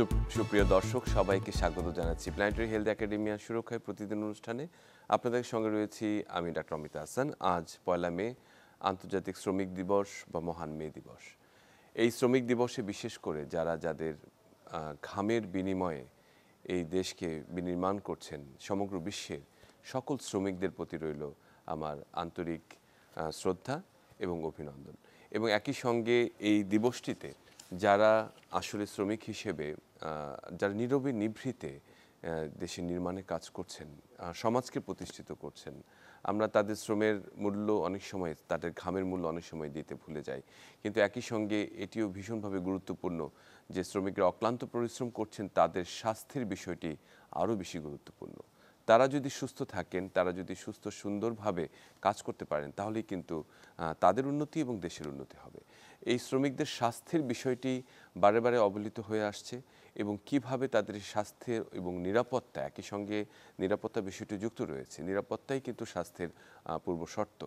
সুপ্রিয় দর্শক, সবাইকে স্বাগত জানাচ্ছি প্ল্যানেটারি হেলথ একাডেমিয়া সুরক্ষায় প্রতিদিন অনুষ্ঠানে। আপনাদের সঙ্গে রয়েছি আমি ডাক্তার অমিতা হাসান। আজ 1 মে আন্তর্জাতিক শ্রমিক দিবস বা মহান মে দিবস। এই শ্রমিক দিবসে বিশেষ করে যাদের ঘামের বিনিময়ে এই দেশকে বিনির্মাণ করছেন, সমগ্র বিশ্বের সকল শ্রমিকদের প্রতি রইল আমার আন্তরিক শ্রদ্ধা এবং অভিনন্দন। এবং একই সঙ্গে এই দিবসটিতে যারা আসলে শ্রমিক হিসেবে যারা নীরবে নিভৃতে দেশের নির্মাণে কাজ করছেন, সমাজকে প্রতিষ্ঠিত করছেন, আমরা তাদের শ্রমের মূল্য অনেক সময়, তাদের ঘামের মূল্য অনেক সময় দিতে ভুলে যাই। কিন্তু একই সঙ্গে এটিও ভীষণভাবে গুরুত্বপূর্ণ যে শ্রমিকরা অক্লান্ত পরিশ্রম করছেন, তাদের স্বাস্থ্যের বিষয়টি আরও বেশি গুরুত্বপূর্ণ। তারা যদি সুস্থ থাকেন, তারা যদি সুস্থ সুন্দরভাবে কাজ করতে পারেন, তাহলেই কিন্তু তাদের উন্নতি এবং দেশের উন্নতি হবে। এই শ্রমিকদের স্বাস্থ্যের বিষয়টি বারে বারে অবহেলিত হয়ে আসছে এবং কিভাবে তাদের স্বাস্থ্যের এবং নিরাপত্তা, একই সঙ্গে নিরাপত্তা বিষয়টি যুক্ত রয়েছে। নিরাপত্তাই কিন্তু স্বাস্থ্যের পূর্ব শর্ত।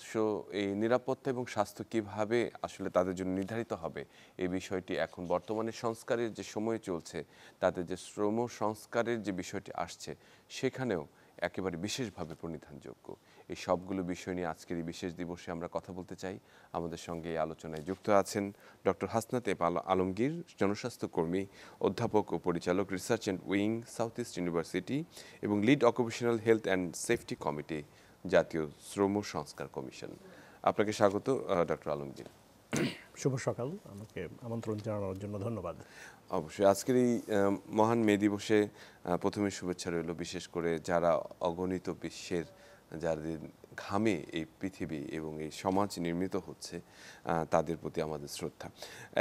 সো এই নিরাপত্তা এবং স্বাস্থ্য কিভাবে আসলে তাদের জন্য নির্ধারিত হবে, এই বিষয়টি এখন বর্তমানে সংস্কারের যে সময় চলছে, তাদের যে শ্রম সংস্কারের যে বিষয়টি আসছে, সেখানেও একেবারে বিশেষভাবে প্রণিধানযোগ্য। এই সবগুলো বিষয় নিয়ে আজকের এই বিশেষ দিবসে আমরা কথা বলতে চাই। আমাদের সঙ্গে এই আলোচনায় যুক্ত আছেন ডক্টর হাসনাত আলমগীর, জনস্বাস্থ্যকর্মী, অধ্যাপক ও পরিচালক, research and wing, South East University এবং lead occupational health and safety committee, জাতীয় শ্রম সংস্কার কমিশন। আপনাকে স্বাগত ডক্টর আলমগীর। শুভ সকাল। আমাকে আমন্ত্রণ জানানোর জন্য ধন্যবাদ। অবশ্যই আজকের এই মহান মে দিবসে প্রথমে শুভেচ্ছা রইল বিশেষ করে যারা অগণিত বিশ্বের, যাদের ঘামে এই পৃথিবী এবং এই সমাজ নির্মিত হচ্ছে, তাদের প্রতি আমাদের শ্রদ্ধা।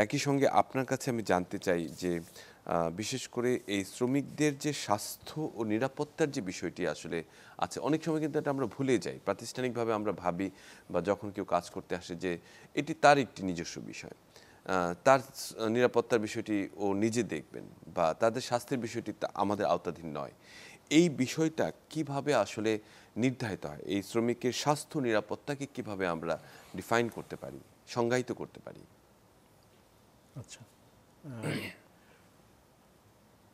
একই সঙ্গে আপনার কাছে আমি জানতে চাই যে বিশেষ করে এই শ্রমিকদের যে স্বাস্থ্য ও নিরাপত্তার যে বিষয়টি আসলে আছে, অনেক সময় কিন্তু এটা আমরা ভুলে যাই। প্রাতিষ্ঠানিকভাবে আমরা ভাবি বা যখন কেউ কাজ করতে আসে যে এটি তার একটি নিজস্ব বিষয়, তার নিরাপত্তার বিষয়টি ও নিজে দেখবেন বা তাদের স্বাস্থ্যের বিষয়টি আমাদের আওতাধীন নয়। এই বিষয়টা কিভাবে আসলে নির্ধারিত হয়? এই শ্রমিকের স্বাস্থ্য নিরাপত্তাকে কিভাবে আমরা ডিফাইন করতে পারি, সংজ্ঞায়িত করতে পারি? আচ্ছা,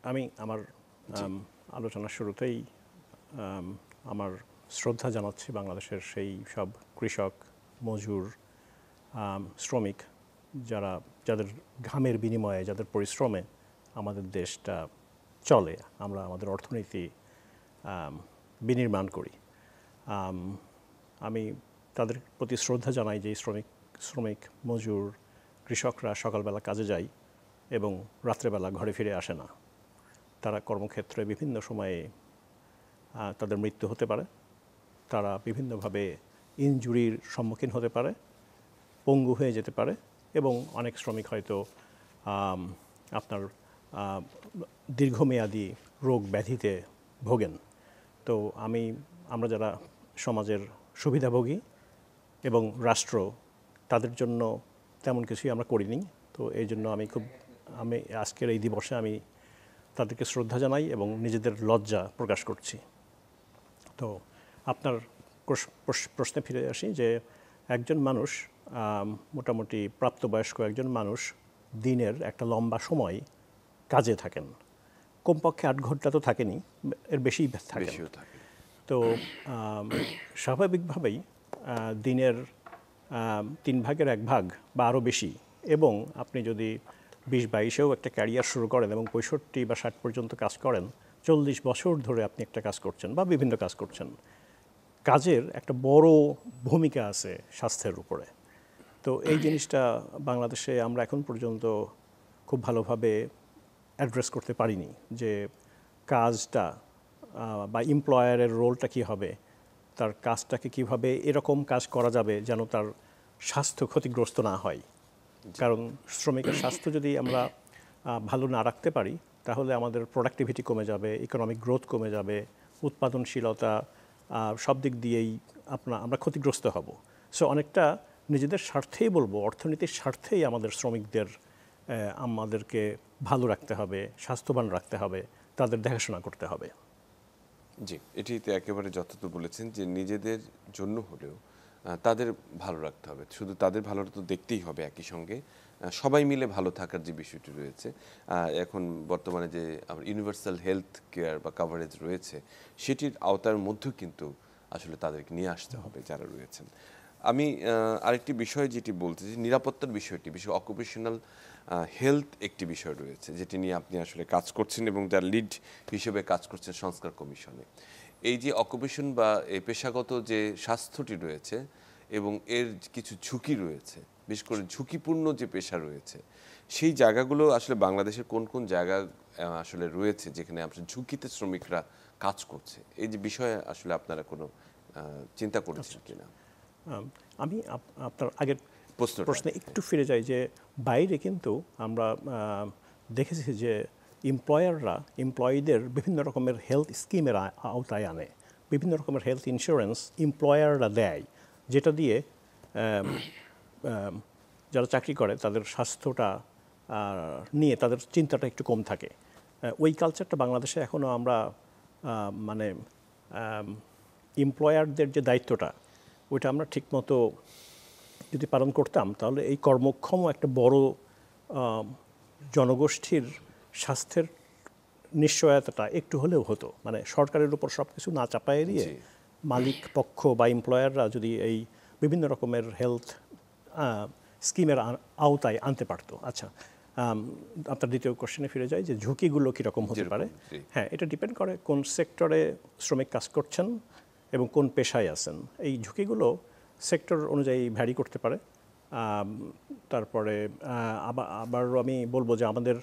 আমি আমার আলোচনার শুরুতেই আমার শ্রদ্ধা জানাচ্ছি বাংলাদেশের সেই সব কৃষক, মজুর, শ্রমিক যাদের ঘামের বিনিময়ে, যাদের পরিশ্রমে আমাদের দেশটা চলে, আমরা আমাদের অর্থনীতি বিনির্মাণ করি। আমি তাদের প্রতি শ্রদ্ধা জানাই যে শ্রমিক, মজুর, কৃষকরা সকালবেলা কাজে যায় এবং রাত্রেবেলা ঘরে ফিরে আসে না। তারা কর্মক্ষেত্রে বিভিন্ন সময়ে তাদের মৃত্যু হতে পারে, তারা বিভিন্নভাবে ইনজুরির সম্মুখীন হতে পারে, পঙ্গু হয়ে যেতে পারে এবং অনেক শ্রমিক হয়তো আপনার দীর্ঘমেয়াদী রোগ ব্যাধিতে ভোগেন। তো আমরা যারা সমাজের সুবিধাভোগী এবং রাষ্ট্র, তাদের জন্য তেমন কিছুই আমরা করিনি। তো এই জন্য আমি আজকের এই দিবসে আমি তাদেরকে শ্রদ্ধা জানাই এবং নিজেদের লজ্জা প্রকাশ করছি। তো আপনার প্রশ্নে ফিরে আসি যে একজন মানুষ, মোটামুটি প্রাপ্তবয়স্ক একজন মানুষ দিনের একটা লম্বা সময় কাজে থাকেন। কমপক্ষে 8 ঘন্টা তো থাকেনি, এর বেশিই থাকেন। তো স্বাভাবিকভাবেই দিনের 3 ভাগের 1 ভাগ বা আরও বেশি, এবং আপনি যদি 20-22-এও একটা ক্যারিয়ার শুরু করেন এবং 65 বা 60 পর্যন্ত কাজ করেন, 40 বছর ধরে আপনি একটা কাজ করছেন বা বিভিন্ন কাজ করছেন। কাজের একটা বড় ভূমিকা আছে স্বাস্থ্যের উপরে। তো এই জিনিসটা বাংলাদেশে আমরা এখন পর্যন্ত খুব ভালোভাবে অ্যাড্রেস করতে পারিনি যে কাজটা বা এমপ্লয়ারের রোলটা কী হবে, তার কাজটাকে কিভাবে এরকম কাজ করা যাবে যেন তার স্বাস্থ্য ক্ষতিগ্রস্ত না হয়। কারণ শ্রমিকের স্বাস্থ্য যদি আমরা ভালো না রাখতে পারি, তাহলে আমাদের প্রোডাক্টিভিটি কমে যাবে, ইকোনমিক গ্রোথ কমে যাবে, উৎপাদনশীলতা সব দিক দিয়েই আমরা ক্ষতিগ্রস্ত হব। সো অনেকটা নিজেদের স্বার্থেই বলবো, অর্থনীতির স্বার্থেই আমাদেরকে ভালো রাখতে হবে, স্বাস্থ্যবান রাখতে হবে, তাদের দেখাশোনা করতে হবে। জি, এটি তো একেবারে যথার্থ বলেছেন যে নিজেদের জন্য হলেও তাদের ভালো রাখতে হবে। শুধু তাদের ভালোটা তো দেখতেই হবে, একই সঙ্গে সবাই মিলে ভালো থাকার যে বিষয়টি রয়েছে, এখন বর্তমানে যে ইউনিভার্সাল হেলথ কেয়ার বা কাভারেজ রয়েছে, সেটির আওতার মধ্যেও কিন্তু আসলে তাদেরকে নিয়ে আসতে হবে যারা রয়েছেন। আমি আরেকটি বিষয় যেটি বলতে চাই, নিরাপত্তার বিষয়টি, বিশেষ অকুপেশনাল হেলথ একটি বিষয় রয়েছে যেটি নিয়ে আপনি আসলে কাজ করছেন এবং যার লিড হিসেবে কাজ করছেন সংস্কার কমিশনে। এই যে অকুপেশন বা এই পেশাগত যে স্বাস্থ্যটি রয়েছে এবং এর কিছু ঝুঁকি রয়েছে, বিশেষ করে ঝুঁকিপূর্ণ যে পেশা রয়েছে, সেই জায়গাগুলো আসলে বাংলাদেশের কোন কোন জায়গা আসলে রয়েছে যেখানে আসলে ঝুঁকিতে শ্রমিকরা কাজ করছে, এই যে বিষয়ে আসলে আপনারা কোনো চিন্তা করেছেন কিনা? আমি আপনার আগের প্রশ্নটা। প্রশ্নে একটু ফিরে যাই যে বাইরে কিন্তু আমরা দেখেছি যে এমপ্লয়াররা এমপ্লয়ীদের বিভিন্ন রকমের হেলথ স্কিমের আওতায় আনে, বিভিন্ন রকমের হেলথ ইন্স্যুরেন্স এমপ্লয়াররা দেয়, যেটা দিয়ে যারা চাকরি করে তাদের স্বাস্থ্যটা নিয়ে তাদের চিন্তাটা একটু কম থাকে। ওই কালচারটা বাংলাদেশে এখনও আমরা মানে এমপ্লয়ারদের যে দায়িত্বটা ওইটা আমরা ঠিকমতো যদি পালন করতাম তাহলে এই কর্মক্ষম একটা বড় জনগোষ্ঠীর স্বাস্থ্যের নিশ্চয়তাটা একটু হলেও হতো। মানে সরকারের উপর সব কিছু না চাপায়ে দিয়ে মালিক পক্ষ বা এমপ্লয়াররা যদি এই বিভিন্ন রকমের হেলথ স্কিমের আওতায় আনতে পারতো। আচ্ছা, আপনার দ্বিতীয় কোশ্চেনে ফিরে যায় যে ঝুঁকিগুলো কীরকম হতে পারে। হ্যাঁ, এটা ডিপেন্ড করে কোন সেক্টরে শ্রমিক কাজ করছেন এবং কোন পেশায় আছেন। এই ঝুঁকিগুলো সেক্টর অনুযায়ী ভ্যারি করতে পারে। তারপরে আবারও আমি বলবো যে আমাদের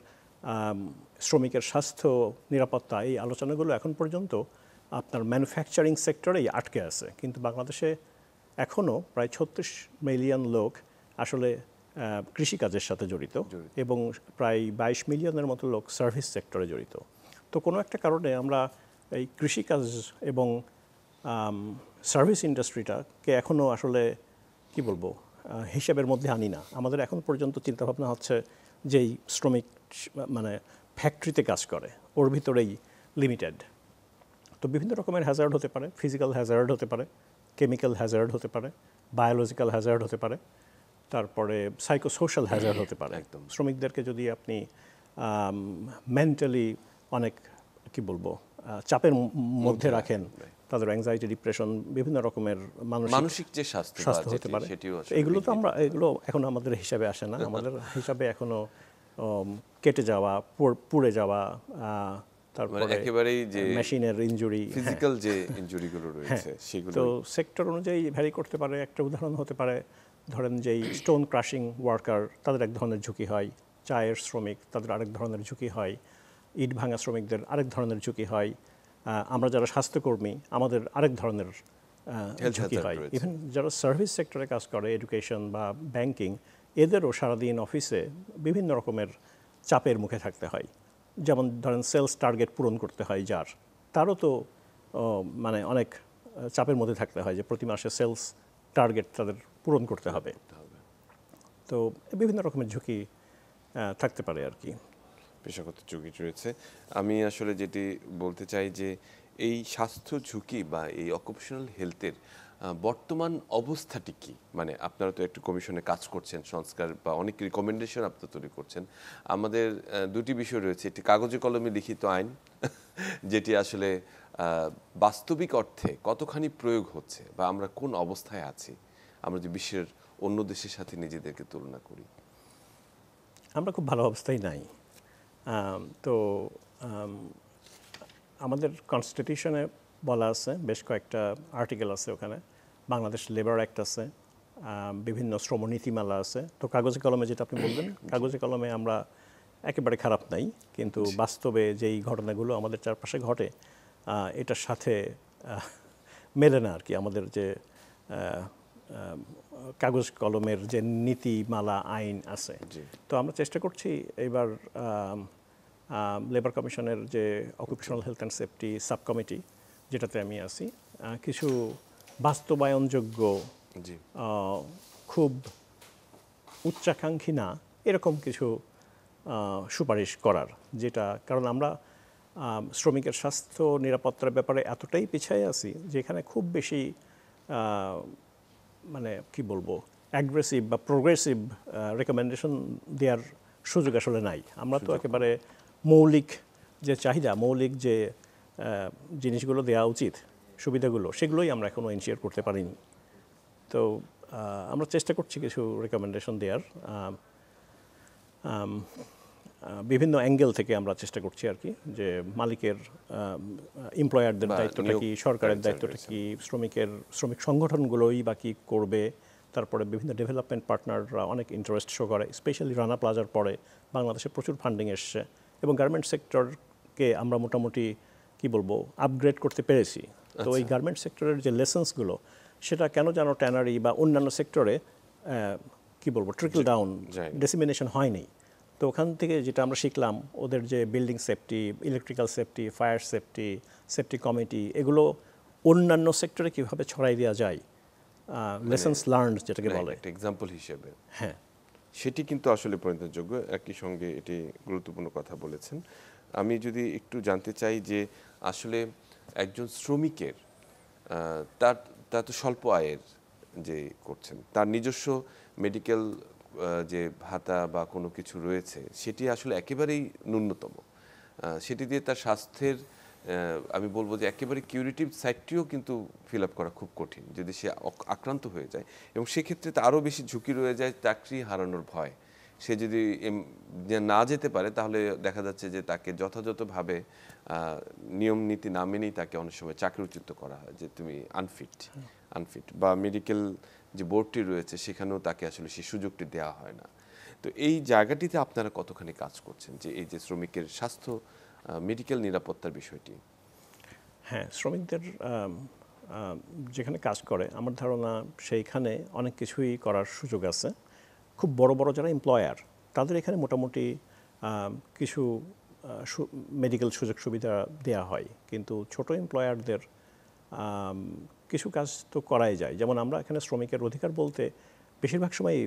শ্রমিকের স্বাস্থ্য নিরাপত্তা এই আলোচনাগুলো এখন পর্যন্ত আপনার ম্যানুফ্যাকচারিং সেক্টরেই আটকে আছে, কিন্তু বাংলাদেশে এখনও প্রায় 36 মিলিয়ন লোক আসলে কৃষিকাজের সাথে জড়িত এবং প্রায় 22 মিলিয়নের মতো লোক সার্ভিস সেক্টরে জড়িত। তো কোনো একটা কারণে আমরা এই কৃষিকাজ এবং সার্ভিস ইন্ডাস্ট্রিটাকে এখনও আসলে কি বলবো হিসাবের মধ্যে আনি না। আমাদের এখন পর্যন্ত চিন্তাভাবনা হচ্ছে যেই শ্রমিক মানে ফ্যাক্টরিতে কাজ করে ওর ভিতরেই লিমিটেড। তো বিভিন্ন রকমের হ্যাজার্ড হতে পারে, ফিজিক্যাল হ্যাজার্ড হতে পারে, কেমিক্যাল হ্যাজার্ড হতে পারে, বায়োলজিক্যাল হ্যাজার্ড হতে পারে, তারপরে সাইকোসোশ্যাল হ্যাজার্ড হতে পারে। শ্রমিকদেরকে যদি আপনি মেন্টালি অনেক কি বলবো চাপের মধ্যে রাখেন, তাদের অ্যাংজাইটি, ডিপ্রেশন, বিভিন্ন রকমের মানসিক যে স্বাস্থ্য হতে পারে, এগুলো তো এগুলো এখন আমাদের হিসাবে আসে না। আমাদের হিসাবে এখনো কেটে যাওয়া, পুড়ে যাওয়া, তারপরে একেবারেই যে মেশিনের ইনজুরি, ফিজিক্যাল যে ইনজুরিগুলো রয়েছে সেগুলো তো সেক্টর অনুযায়ী ভ্যারি করতে পারে। একটা উদাহরণ হতে পারে, ধরেন যেই স্টোন ক্রাশিং ওয়ার্কার তাদের এক ধরনের ঝুঁকি হয়, চায়ের শ্রমিক তাদের আরেক ধরনের ঝুঁকি হয়, ইট ভাঙা শ্রমিকদের আরেক ধরনের ঝুঁকি হয়, আমরা যারা স্বাস্থ্যকর্মী আমাদের আরেক ধরনের ঝুঁকি হয়। ইভেন যারা সার্ভিস সেক্টরে কাজ করে, এডুকেশন বা ব্যাংকিং, এদেরও সারাদিন অফিসে বিভিন্ন রকমের চাপের মুখে থাকতে হয়। যেমন ধরেন সেলস টার্গেট পূরণ করতে হয় যার, তারও তো মানে অনেক চাপের মধ্যে থাকতে হয় যে প্রতি মাসে সেলস টার্গেট তাদের পূরণ করতে হবে। তো বিভিন্ন রকমের ঝুঁকি থাকতে পারে আর কি, পেশাগত ঝুঁকি রয়েছে। আমি আসলে যেটি বলতে চাই যে এই স্বাস্থ্য ঝুঁকি বা এই অকুপেশনাল হেলথের বর্তমান অবস্থাটি কি? মানে আপনারা তো একটু কমিশনে কাজ করছেন, সংস্কার বা অনেক রিকমেন্ডেশন আপনারা তৈরি করছেন। আমাদের দুটি বিষয় রয়েছে, একটি কাগজে কলমে লিখিত আইন যেটি আসলে বাস্তবিক অর্থে কতখানি প্রয়োগ হচ্ছে বা আমরা কোন অবস্থায় আছি আমরা যে বিশ্বের অন্য দেশের সাথে নিজেদেরকে তুলনা করি। আমরা খুব ভালো অবস্থায় নাই। তো আমাদের কনস্টিটিউশনে বলা আছে, বেশ কয়েকটা আর্টিকেল আছে ওখানে, বাংলাদেশ লেবার অ্যাক্ট আছে, বিভিন্ন শ্রম নীতিমালা আছে। তো কাগজে কলমে যেটা আপনি বললেন, কাগজে কলমে আমরা একেবারে খারাপ নাই, কিন্তু বাস্তবে যেই ঘটনাগুলো আমাদের চারপাশে ঘটে এটার সাথে মেলে না আর কি আমাদের যে কাগজ কলমের যে নীতিমালা আইন আছে। তো আমরা চেষ্টা করছি এবার লেবার কমিশনের যে occupational health and safety sub committee, যেটাতে আমি আছি, কিছু বাস্তবায়নযোগ্য খুব উচ্চাকাঙ্ক্ষী না এরকম কিছু সুপারিশ করার, যেটা কারণ আমরা শ্রমিকের স্বাস্থ্য নিরাপত্তার ব্যাপারে এতটাই পিছিয়ে আছি যেখানে খুব বেশি মানে কি বলবো অ্যাগ্রেসিভ বা প্রোগ্রেসিভ রেকমেন্ডেশন দেওয়ার সুযোগ আসলে নাই। আমরা তো একেবারে মৌলিক যে চাহিদা, মৌলিক যে জিনিসগুলো দেওয়া উচিত, সুবিধাগুলো, সেগুলোই আমরা এখনও এনশিওর করতে পারিনি। তো আমরা চেষ্টা করছি কিছু রেকমেন্ডেশন দেওয়ার, বিভিন্ন অ্যাঙ্গেল থেকে আমরা চেষ্টা করছি আর কি, যে মালিকের এমপ্লয়ারদের দায়িত্বটা কি, সরকারের দায়িত্বটা কি, শ্রমিক সংগঠনগুলোই বা কী করবে, তারপরে বিভিন্ন ডেভেলপমেন্ট পার্টনাররা অনেক ইন্টারেস্ট শো করে, স্পেশালি রানা প্লাজার পরে বাংলাদেশে প্রচুর ফান্ডিং এসছে এবং গার্মেন্ট সেক্টরকে আমরা মোটামুটি কি বলবো আপগ্রেড করতে পেরেছি। তো এই গার্মেন্ট সেক্টরের যে লেসেন্সগুলো, সেটা কেন যেন ট্যানারি বা অন্যান্য সেক্টরে কি বলবো ট্রিকল ডাউন ডিসিমিনেশন হয়নি। তো ওখান থেকে যেটা আমরা শিখলাম, ওদের যে building safety, electrical safety, fire safety, safety committee, এগুলো অন্যান্য সেক্টরে কীভাবে ছড়াই দেওয়া যায়, লেসেন্স লার্নড যেটাকে বলে, একটা এক্সাম্পল হিসেবে, হ্যাঁ, সেটি কিন্তু আসলে পরিণতযোগ্য। একই সঙ্গে এটি গুরুত্বপূর্ণ কথা বলেছেন। আমি যদি একটু জানতে চাই যে আসলে একজন শ্রমিকের তার তার তো স্বল্প আয়ের যে করছেন, তার নিজস্ব মেডিকেল যে ভাতা বা কোনো কিছু রয়েছে, সেটি আসলে একেবারেই ন্যূনতম। সেটি দিয়ে তার স্বাস্থ্যের আমি বলবো যে একেবারে কিউরেটিভ সাইডটিও কিন্তু ফিল আপ করা খুব কঠিন যদি সে আক্রান্ত হয়ে যায়, এবং সেক্ষেত্রে তো আরও বেশি ঝুঁকি রয়ে যায় চাকরি হারানোর ভয়। সে যদি না যেতে পারে তাহলে দেখা যাচ্ছে যে তাকে যথাযথভাবে নিয়ম নীতি না মেনেই তাকে অনেক সময় চাকরিচ্যুত করা হয়, যে তুমি আনফিট বা মেডিকেল যে বোর্ডটি রয়েছে সেখানেও তাকে আসলে সেই সুযোগটি দেওয়া হয় না। তো এই জায়গাটিতে আপনারা কতখানি কাজ করছেন, যে এই যে শ্রমিকের স্বাস্থ্য মেডিকেল নিরাপত্তার বিষয়টি? হ্যাঁ, শ্রমিকদের যেখানে কাজ করে আমার ধারণা সেইখানে অনেক কিছুই করার সুযোগ আছে। খুব বড় বড় যারা এমপ্লয়ার, তাদের এখানে মোটামুটি কিছু মেডিকেল সুযোগ সুবিধা দেওয়া হয়, কিন্তু ছোট এমপ্লয়ারদের কিছু কাজ তো করাই যায়। যেমন আমরা এখানে শ্রমিকের অধিকার বলতে বেশিরভাগ সময়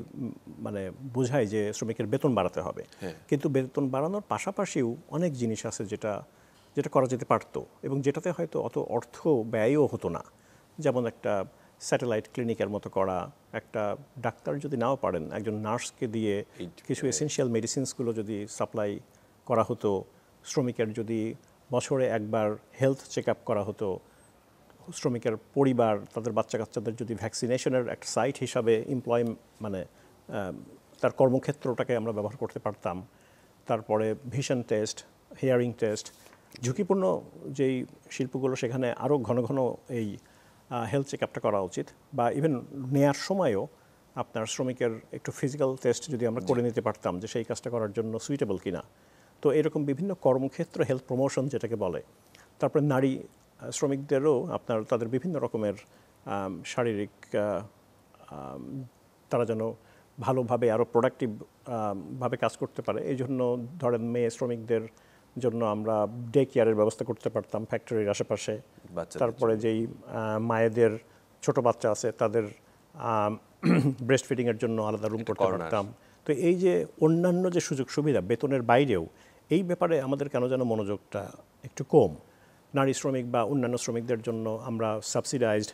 মানে বোঝাই যে শ্রমিকের বেতন বাড়াতে হবে, কিন্তু বেতন বাড়ানোর পাশাপাশিও অনেক জিনিস আছে যেটা করা যেতে পারতো এবং যেটাতে হয়তো অত অর্থ ব্যয়ও হতো না। যেমন একটা স্যাটেলাইট ক্লিনিকের মতো করা, একটা ডাক্তার যদি নাও পারেন একজন নার্সকে দিয়ে কিছু এসেনশিয়াল মেডিসিনসগুলো যদি সাপ্লাই করা হতো, শ্রমিকের যদি বছরে একবার হেলথ চেক আপ করা হতো, শ্রমিকের পরিবার তাদের বাচ্চা কাচ্চাদের যদি ভ্যাকসিনেশনের একটা সাইট হিসাবে মানে তার কর্মক্ষেত্রটাকে আমরা ব্যবহার করতে পারতাম। তারপরে ভিশন টেস্ট, হিয়ারিং টেস্ট, ঝুঁকিপূর্ণ যেই শিল্পগুলো সেখানে আরও ঘন ঘন এই হেলথ চেক আপটা করা উচিত, বা ইভেন নেয়ার সময়ও আপনার শ্রমিকের একটু ফিজিক্যাল টেস্ট যদি আমরা করে নিতে পারতাম যে সেই কাজটা করার জন্য সুইটেবল কিনা। তো এরকম বিভিন্ন কর্মক্ষেত্র হেলথ প্রমোশন যেটাকে বলে। তারপরে নারী শ্রমিকদেরও আপনার তাদের বিভিন্ন রকমের শারীরিক তারা যেন ভালোভাবে আরও প্রোডাক্টিভ ভাবে কাজ করতে পারে, এই জন্য ধরেন মেয়ে শ্রমিকদের জন্য আমরা ডে কেয়ারের ব্যবস্থা করতে পারতাম ফ্যাক্টরির আশেপাশে। তারপরে যেই মায়েদের ছোট বাচ্চা আছে তাদের ব্রেস্ট ফিডিংয়ের জন্য আলাদা রুম করতে পারতাম। তো এই যে অন্যান্য যে সুযোগ সুবিধা বেতনের বাইরেও, এই ব্যাপারে আমাদের কেন যেন মনোযোগটা একটু কম। নারী শ্রমিক বা অন্যান্য শ্রমিকদের জন্য আমরা সাবসিডাইজড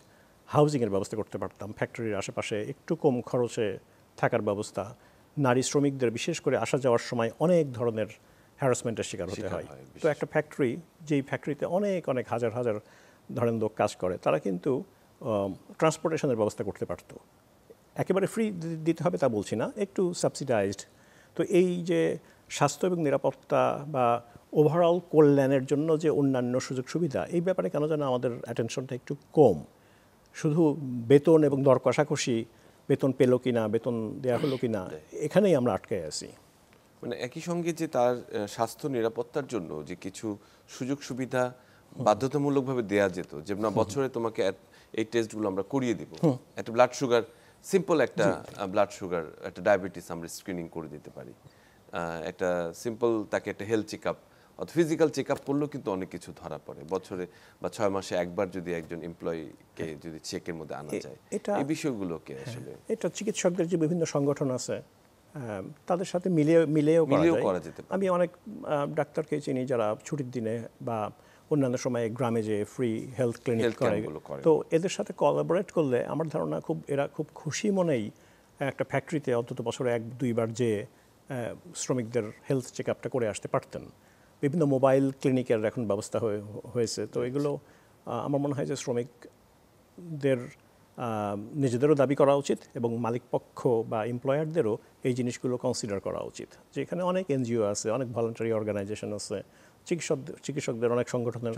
হাউজিংয়ের ব্যবস্থা করতে পারতাম, ফ্যাক্টরির আশেপাশে একটু কম খরচে থাকার ব্যবস্থা। নারী শ্রমিকদের বিশেষ করে আসা যাওয়ার সময় অনেক ধরনের হ্যারাসমেন্টের শিকার হতে হয়। তো একটা ফ্যাক্টরি, যেই ফ্যাক্টরিতে অনেক অনেক হাজার হাজার ধরেন লোক কাজ করে, তারা কিন্তু ট্রান্সপোর্টেশনের ব্যবস্থা করতে পারতো। একেবারে ফ্রি দিতে হবে তা বলছি না, একটু সাবসিডাইজড। তো এই যে স্বাস্থ্য এবং নিরাপত্তা বা ওভারঅল কল্যাণের জন্য যে অন্যান্য সুযোগ সুবিধা, এই ব্যাপারে কেন যেন আমাদের অ্যাটেনশনটা একটু কম। শুধু বেতন এবং দর কষাকষি, বেতন পেলো কিনা, বেতন দেওয়া হলো কিনা, এখানেই আমরা আটকে আছি। মানে একই সঙ্গে যে তার স্বাস্থ্য নিরাপত্তার জন্য যে কিছু সুযোগ সুবিধা বাধ্যতামূলকভাবে দেয়া যেত, যে না বছরে তোমাকে এই টেস্টগুলো আমরা করিয়ে দিব, একটা ব্লাড সুগার, সিম্পল একটা ব্লাড সুগার, একটা ডায়াবেটিস আমরা স্ক্রিনিং করে দিতে পারি, একটা সিম্পল তাকে একটা হেলথ চেক আপ অথবা ফিজিক্যাল চেক আপ করলেও কিন্তু অনেক কিছু ধরা পড়ে। বছরে বা 6 মাসে একবার যদি একজন এমপ্লয়িকে যদি চেকের মধ্যে আনা যায়, এই বিষয়গুলোকে আসলে এটা চিকিৎসকদের যে বিভিন্ন সংগঠন আছে তাদের সাথে মিলেও করা যেতে পারে। আমি অনেক ডাক্তারকে চিনি যারা ছুটির দিনে বা অন্যান্য সময়ে গ্রামে যে ফ্রি হেলথ ক্লিনিক করে, তো এদের সাথে কোলাবোরেট করলে আমার ধারণা এরা খুব খুশি মনেই একটা ফ্যাক্টরিতে অন্তত বছরে 1-2 বার যে শ্রমিকদের হেলথ চেক আপটা করে আসতে পারতেন। বিভিন্ন মোবাইল ক্লিনিকের এখন ব্যবস্থা হয়েছে। তো এগুলো আমার মনে হয় যে শ্রমিকদের নিজেদেরও দাবি করা উচিত এবং মালিকপক্ষ বা এমপ্লয়ারদেরও এই জিনিসগুলো কনসিডার করা উচিত। যেখানে অনেক এনজিও আছে, অনেক ভলান্টারি অর্গানাইজেশন আছে, চিকিৎসকদের অনেক সংগঠনের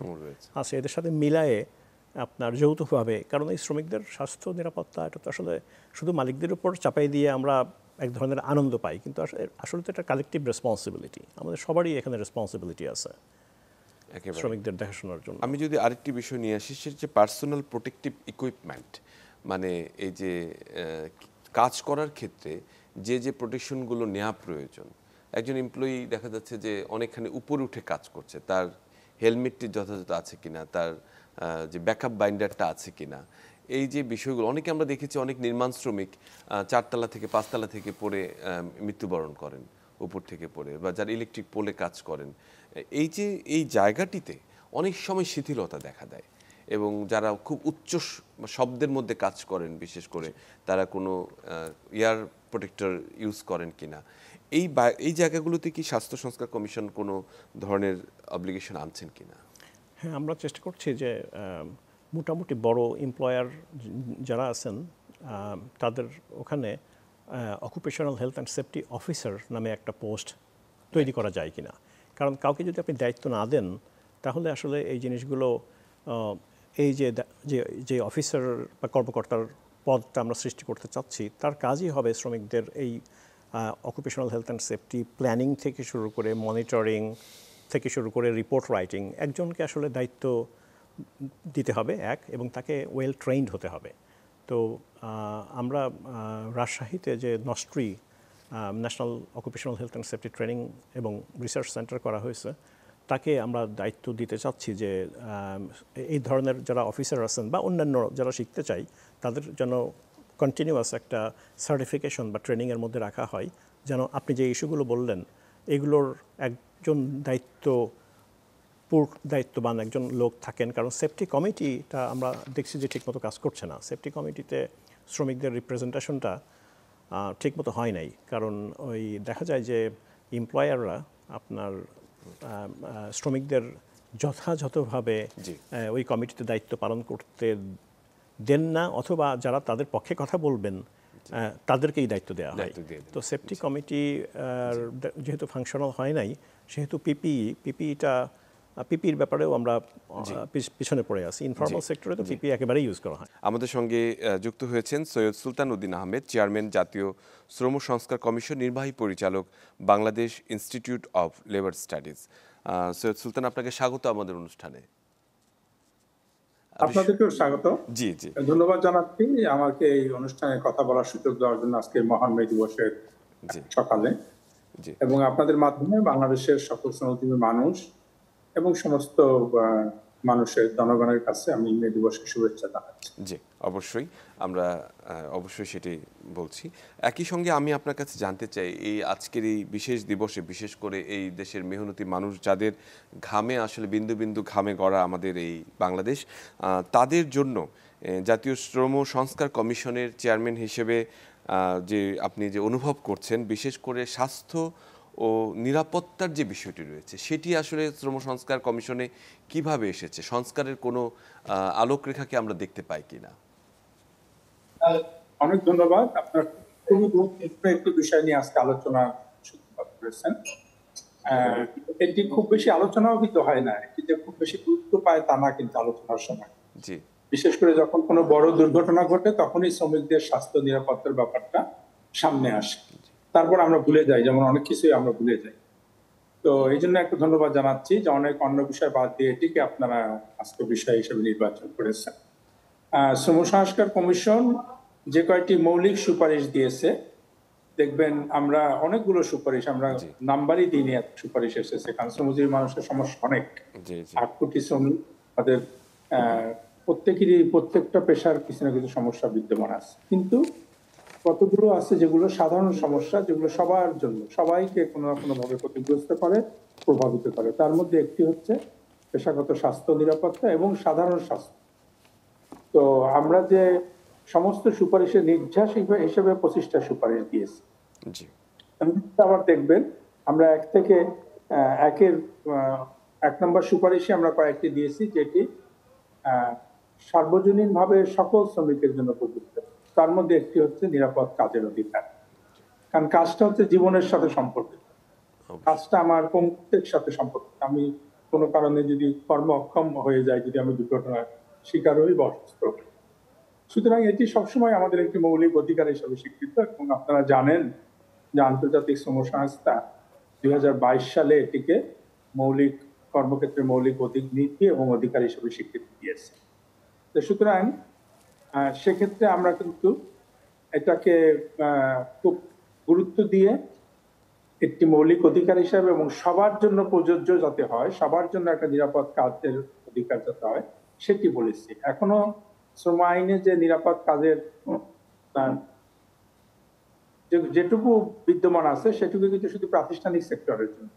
আছে, এদের সাথে মিলায়ে আপনার যৌথভাবে, কারণ এই শ্রমিকদের স্বাস্থ্য নিরাপত্তা এটা তো আসলে শুধু মালিকদের উপর চাপাই দিয়ে আমরা এক ধরনের আনন্দ পাই, কিন্তু আসলে তো এটা কালেকটিভ রেসপন্সিবিলিটি, আমাদের সবারই এখানে রেসপন্সিবিলিটি আছে শ্রমিকদের দেখাশোনার জন্য। আমি যদি আরেকটি বিষয় নিয়ে আসি, সেটা হচ্ছে পার্সোনাল প্রোটেক্টিভ ইকুইপমেন্ট, মানে এই যে কাজ করার ক্ষেত্রে যে প্রোটেকশনগুলো নেওয়া প্রয়োজন। একজন এমপ্লয়ি দেখা যাচ্ছে যে অনেকখানি উপরে উঠে কাজ করছে, তার হেলমেটটি যথাযথ আছে কিনা, তার যে ব্যাকআপ বাইন্ডারটা আছে কিনা, এই যে বিষয়গুলো অনেকে আমরা দেখেছি, অনেক নির্মাণ শ্রমিক 4 তলা থেকে 5 তলা থেকে পড়ে মৃত্যুবরণ করেন, উপর থেকে পড়ে, বা যারা ইলেকট্রিক পোলে কাজ করেন। এই জায়গাটিতে অনেক সময় শিথিলতা দেখা দেয়, এবং যারা খুব উচ্চ শব্দের মধ্যে কাজ করেন, বিশেষ করে তারা কোনো এয়ার প্রোটেক্টর ইউজ করেন কিনা, এই জায়গাগুলোতে কি স্বাস্থ্য সংস্কার কমিশন কোনো ধরনের অব্লিগেশন আনছেন কিনা? হ্যাঁ, আমরা চেষ্টা করছি যে মোটামুটি বড় এমপ্লয়ার যারা আছেন তাদের ওখানে occupational health and safety officer নামে একটা পোস্ট তৈরি করা যায় কিনা। কারণ কাউকে যদি আপনি দায়িত্ব না দেন, তাহলে আসলে এই জিনিসগুলো এই যে অফিসার বা কর্মকর্তার পদটা আমরা সৃষ্টি করতে চাচ্ছি, তার কাজই হবে শ্রমিকদের এই occupational health and safety planning থেকে শুরু করে মনিটরিং থেকে শুরু করে রিপোর্ট রাইটিং। একজনকে আসলে দায়িত্ব দিতে হবে এবং তাকে ওয়েল ট্রেইনড হতে হবে। তো আমরা রাজশাহীতে যে নস্ট্রি national occupational health and safety training এবং রিসার্চ সেন্টার করা হয়েছে, তাকে আমরা দায়িত্ব দিতে চাচ্ছি যে এই ধরনের যারা অফিসার আছেন বা অন্যান্য যারা শিখতে চাই, তাদের যেন কন্টিনিউয়াস একটা সার্টিফিকেশন বা ট্রেনিংয়ের মধ্যে রাখা হয়, যেন আপনি যে ইস্যুগুলো বললেন এগুলোর একজন দায়িত্ববান একজন লোক থাকেন। কারণ সেফটি কমিটিটা আমরা দেখছি যে ঠিকমতো কাজ করছে না। সেফটি কমিটিতে শ্রমিকদের রিপ্রেজেন্টেশনটা ঠিকমতো হয় নাই, কারণ ওই দেখা যায় যে এমপ্লয়াররা আপনার শ্রমিকদের যথাযথভাবে ওই কমিটিতে দায়িত্ব পালন করতে দেন না, অথবা যারা তাদের পক্ষে কথা বলবেন তাদেরকেই দায়িত্ব দেওয়া হয়। তো সেফটি কমিটি যেহেতু ফাংশনাল হয় নাই, সেহেতু পিপির ব্যাপারেও আমরা পিছনে পড়ে আছি। ইনফর্মাল সেক্টরে তো পিপি একেবারেই ইউজ করা হয়। আমাদের সঙ্গে যুক্ত হয়েছেন সৈয়দ সুলতান উদ্দিন আহমেদ, চেয়ারম্যান জাতীয় শ্রম সংস্কার কমিশন, নির্বাহী পরিচালক Bangladesh institute of labour studies. Syed Sultan, আপনাকে স্বাগত আমাদের অনুষ্ঠানে। আপনাদেরকেও স্বাগত। জি জি, ধন্যবাদ জানাচ্ছি আমাকে এই অনুষ্ঠানে কথা বলার সুযোগ দেওয়ার জন্য আজকে মহান মে দিবসের সকালে, এবং আপনাদের মাধ্যমে বাংলাদেশের সকল শ্রমজীবী মানুষ এবং সমস্ত মানুষের জনগণের কাছে আমি মে দিবসের শুভেচ্ছা জানাচ্ছি। জি, অবশ্যই, আমরা অবশ্যই সেটাই বলছি। একই সঙ্গে আমি আপনার কাছে জানতে চাই, এই আজকের এই বিশেষ দিবসে, বিশেষ করে এই দেশের মেহনতি মানুষ যাদের ঘামে আসলে বিন্দু বিন্দু ঘামে গড়া আমাদের এই বাংলাদেশ, তাদের জন্য জাতীয় শ্রম সংস্কার কমিশনের চেয়ারম্যান হিসেবে যে আপনি যে অনুভব করছেন, বিশেষ করে স্বাস্থ্য ও নিরাপত্তার যে বিষয়টি রয়েছে, সেটি আসলে শ্রম সংস্কার কমিশনে কিভাবে এসেছে? সংস্কারের কোনো আলোকরেখাকে আমরা দেখতে পাই কিনা? অনেক ধন্যবাদ। আপনার খুবই গুরুত্বপূর্ণ একটি বিষয় নিয়ে আজকে আলোচনা করেছেন। এটি খুব বেশি আলোচনাও কিন্তু হয় না, এটিতে খুব বেশি গুরুত্ব পায় তা না কিন্তু আলোচনার সময়। জি, বিশেষ করে যখন কোনো বড় দুর্ঘটনা ঘটে, তখনই শ্রমিকদের স্বাস্থ্য নিরাপত্তার ব্যাপারটা সামনে আসে। তারপর আমরা ভুলে যাই, যেমন অনেক কিছুই আমরা ভুলে যাই। তো এই জন্য একটা ধন্যবাদ জানাচ্ছি যে অনেক অন্য বিষয় বাদ দিয়ে এটিকে আপনারা আজকে বিষয় হিসেবে নির্বাচন করেছেন। শ্রম সংস্কার কমিশন যে কয়েকটি মৌলিক সুপারিশ দিয়েছে, দেখবেন আমরা অনেকগুলো সুপারিশ আমরা নাম্বারই দিইনি, এত সুপারিশ এসেছে, কারণ শ্রমজীবী মানুষের সমস্যা অনেক। 8 কোটি শ্রমিক, তাদের প্রত্যেকটা পেশার কিছু না কিছু সমস্যা বিদ্যমান আছে, কিন্তু কতগুলো আছে যেগুলো সাধারণ সমস্যা, যেগুলো সবার জন্য, সবাইকে কোনো না কোনো ভাবে ক্ষতিগ্রস্ত করে, প্রভাবিত করে। তার মধ্যে একটি হচ্ছে পেশাগত স্বাস্থ্য নিরাপত্তা এবং সাধারণ স্বাস্থ্য। তো আমরা যে সমস্ত সুপারিশের নির্যাস হিসেবে 25টা সুপারিশ দিয়েছি। জি। আবার দেখবেন আমরা এক থেকে একের 1 নম্বর সুপারিশে আমরা কয়েকটি দিয়েছি যেটি সার্বজনীনভাবে সকল শ্রমিকের জন্য প্রযোজ্য। তার মধ্যে একটি হচ্ছে নিরাপদ কাজের অধিকার, কারণ কাজটা হচ্ছে জীবনের সাথে সম্পর্কিত, কাজটা আমার কর্তৃত্বের সাথে সম্পর্কিত। আমি কোনো কারণে যদি কর্ম অক্ষম হয়ে যায়, যদি আমি দুর্ঘটনার শিকার হই বা অসুস্থ হই, সুতরাং এটি সবসময় আমাদের একটি মৌলিক অধিকার হিসেবে স্বীকৃত। এবং আপনারা জানেন যে আন্তর্জাতিক শ্রম সংস্থা 2022 সালে এটিকে মৌলিক কর্মক্ষেত্রে মৌলিক নীতি এবং অধিকার হিসেবে স্বীকৃতি দিয়েছে। তো সুতরাং সেক্ষেত্রে আমরা কিন্তু এটাকে খুব গুরুত্ব দিয়ে একটি মৌলিক অধিকার হিসাবে এবং সবার জন্য প্রযোজ্য যাতে হয়, সবার জন্য একটা নিরাপদ কাজের অধিকার যাতে হয় সেটি বলেছি। এখনো শ্রম আইনে যে নিরাপদ কাজের যেটুকু বিদ্যমান আছে সেটুকু কিন্তু শুধু প্রাতিষ্ঠানিক সেক্টরের জন্য,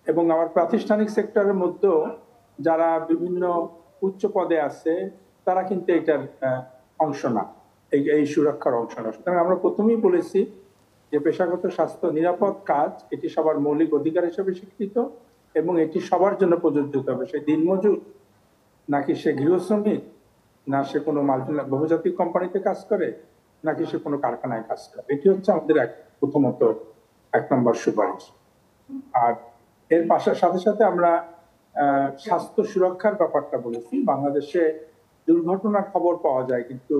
এবং আমার প্রাতিষ্ঠানিক সেক্টরের মধ্যেও যারা বিভিন্ন উচ্চ পদে আছে তারা কিন্তু এটার অংশ না, এই সুরক্ষার অংশ না। সুতরাং আমরা প্রথমেই বলেছি যে পেশাগত স্বাস্থ্য নিরাপদ কাজ এটি সবার মৌলিক অধিকার হিসেবে স্বীকৃত এবং এটি সবার জন্য প্রযোজ্য হতে হবে। সে দিনমজুর নাকি সে গৃহ শ্রমিক, না সে কোনো বহুজাতিক কোম্পানিতে কাজ করে, নাকি সে কোনো কারখানায় কাজ করে। এটি হচ্ছে আমাদের প্রথমত 1 নম্বর সুপারিশ। আর এর সাথে সাথে আমরা স্বাস্থ্য সুরক্ষার ব্যাপারটা বলেছি। বাংলাদেশে দুর্ঘটনার খবর পাওয়া যায়, কিন্তু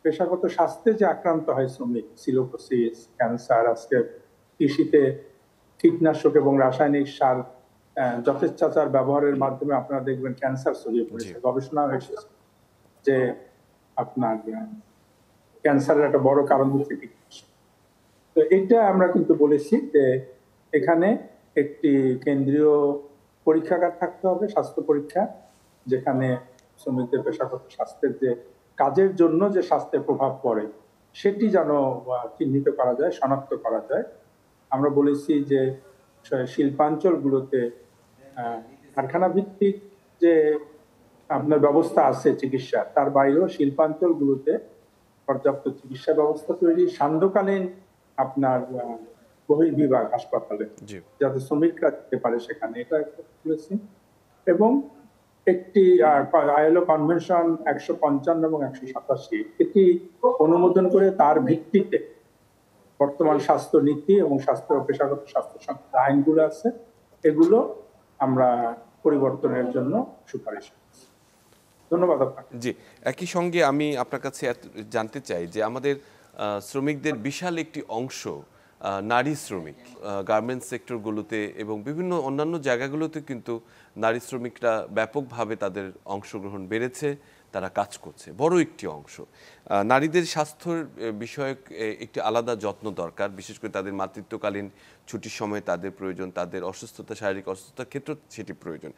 পেশাগত স্বাস্থ্যে যে আক্রান্ত হয় শ্রমিক, সিলোকোসিস, ক্যান্সার, আজকে কৃষিতে কীটনাশক এবং রাসায়নিক সার যথেচ্ছাচার ব্যবহারের মাধ্যমে আপনারা দেখবেন ক্যান্সার ছড়িয়ে পড়েছে। গবেষণা হয়েছে যে আপনার ক্যান্সারের একটা বড় কারণ হচ্ছে কীটনাশক। তো এটা আমরা কিন্তু বলেছি যে এখানে একটি কেন্দ্রীয় পরীক্ষাগার থাকতে হবে, স্বাস্থ্য পরীক্ষা, যেখানে শ্রমিকদের পেশাগত স্বাস্থ্যের যে কাজের জন্য যে স্বাস্থ্যের প্রভাব পড়ে সেটি যেন চিহ্নিত করা যায়, শনাক্ত করা যায়। আমরা বলেছি যে শিল্পাঞ্চলগুলোতে কারখানা ভিত্তিক যে আপনার ব্যবস্থা আছে চিকিৎসা, তার বাইরেও শিল্পাঞ্চলগুলোতে পর্যাপ্ত চিকিৎসা ব্যবস্থা তৈরি, সান্ধ্যকালীন আপনার বহির্বিভাগ হাসপাতালে যাতে শ্রমিকরা যেতে পারে সেখানে, এটা বলেছি। এবং একটি আইএলও কনভেনশন 155 এবং 187 এটি অনুমোদন করে তার ভিত্তিতে বর্তমান স্বাস্থ্য নীতি এবং স্বাস্থ্য পেশাগত স্বাস্থ্য সংক্রান্ত আইনগুলো আছে, এগুলো আমরা পরিবর্তনের জন্য সুপারিশ করছি। ধন্যবাদ আপনাকে। জি, একই সঙ্গে আমি আপনার কাছে জানতে চাই যে আমাদের শ্রমিকদের বিশাল একটি অংশ নারী শ্রমিক, গার্মেন্টস সেক্টরগুলোতে এবং বিভিন্ন অন্যান্য জায়গাগুলোতে কিন্তু নারী শ্রমিকরা ব্যাপকভাবে তাদের অংশগ্রহণ বেড়েছে, তারা কাজ করছে, বড় একটি অংশ। নারীদের স্বাস্থ্যের বিষয়ক একটি আলাদা যত্ন দরকার, বিশেষ করে তাদের মাতৃত্বকালীন ছুটির সময় তাদের প্রয়োজন, তাদের অসুস্থতা, শারীরিক অসুস্থতার ক্ষেত্রে সেটি প্রয়োজন।